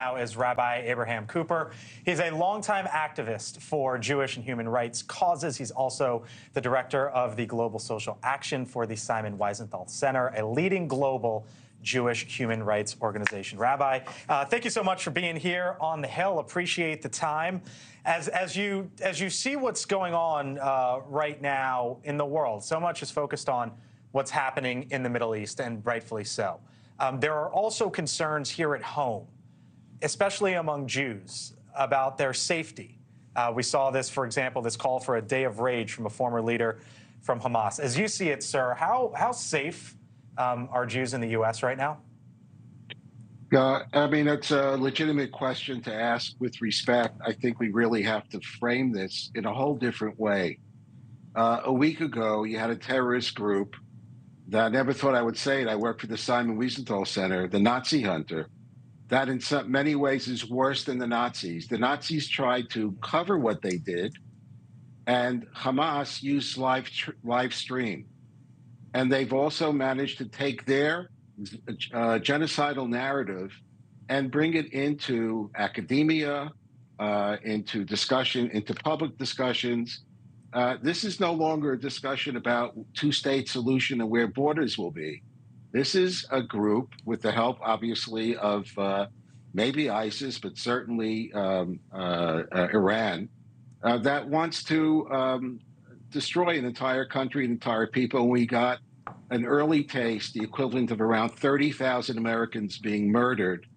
Now is Rabbi Abraham Cooper. He's a longtime activist for Jewish and human rights causes. He's also the director of the Global Social Action for the Simon Wiesenthal Center, a leading global Jewish human rights organization. Rabbi, thank you so much for being here on the Hill. Appreciate the time. As you see what's going on right now in the world, so much is focused on what's happening in the Middle East, and rightfully so. There are also concerns here at home, especially among Jews, about their safety. We saw this, for example, this call for a day of rage from a former leader from Hamas. As you see it, sir, how safe are Jews in the U.S. right now? I mean, it's a legitimate question to ask with respect. I think we really have to frame this in a whole different way. A week ago, you had a terrorist group that I never thought I would say it. I work for the Simon Wiesenthal Center, the Nazi hunter, that in many ways is worse than the Nazis. The Nazis tried to cover what they did, and Hamas used live stream. And they've also managed to take their genocidal narrative and bring it into academia, into discussion, into public discussions. This is no longer a discussion about two-state solution and where borders will be. This is a group with the help, obviously, of maybe ISIS, but certainly Iran, that wants to destroy an entire country, an entire people. And we got an early taste, the equivalent of around 30,000 Americans being murdered,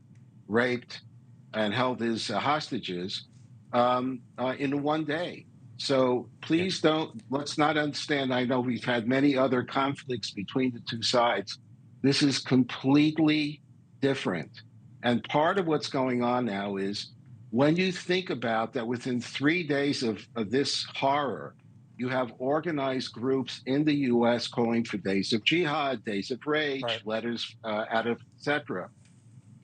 raped, and held as hostages in one day. So please let's not understand. I know we've had many other conflicts between the two sides. This is completely different. And part of what's going on now is when you think about that within 3 days of this horror, you have organized groups in the U.S. calling for days of jihad, days of rage, right, letters out of, et cetera.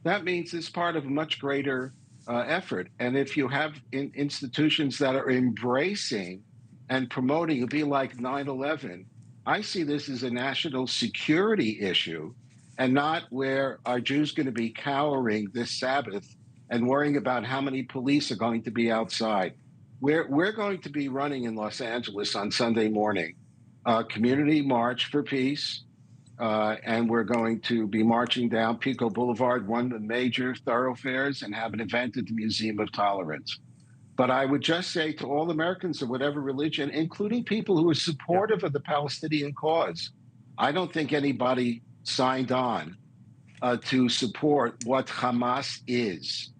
That means it's part of a much greater effort. And if you have institutions that are embracing and promoting, it'll be like 9/11. I see this as a national security issue, and not where are Jews going to be cowering this Sabbath and worrying about how many police are going to be outside. We're going to be running in Los Angeles on Sunday morning, a community march for peace, and we're going to be marching down Pico Boulevard, one of the major thoroughfares, and have an event at the Museum of Tolerance. But I would just say to all Americans of whatever religion, including people who are supportive of the Palestinian cause, I don't think anybody signed on to support what Hamas is.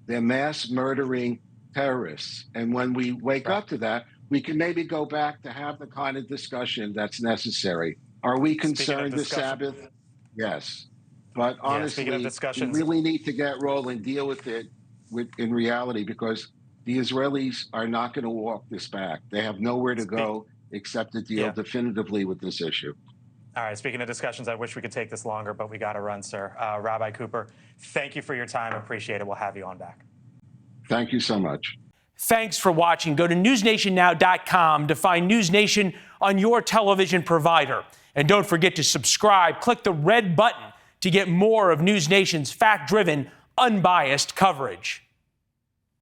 They're mass murdering terrorists. And when we wake up to that, we can maybe go back to have the kind of discussion that's necessary. Are we concerned this Sabbath? Yes. But honestly, we really need to get rolling, deal with it in reality, because the Israelis are not going to walk this back. They have nowhere to go except to deal definitively with this issue. All right, speaking of discussions, I wish we could take this longer, but we got to run, sir. Rabbi Cooper, thank you for your time. Appreciate it. We'll have you on back. Thank you so much. Thanks for watching. Go to newsnationnow.com to find NewsNation on your television provider. And don't forget to subscribe. Click the red button to get more of NewsNation's fact-driven, unbiased coverage.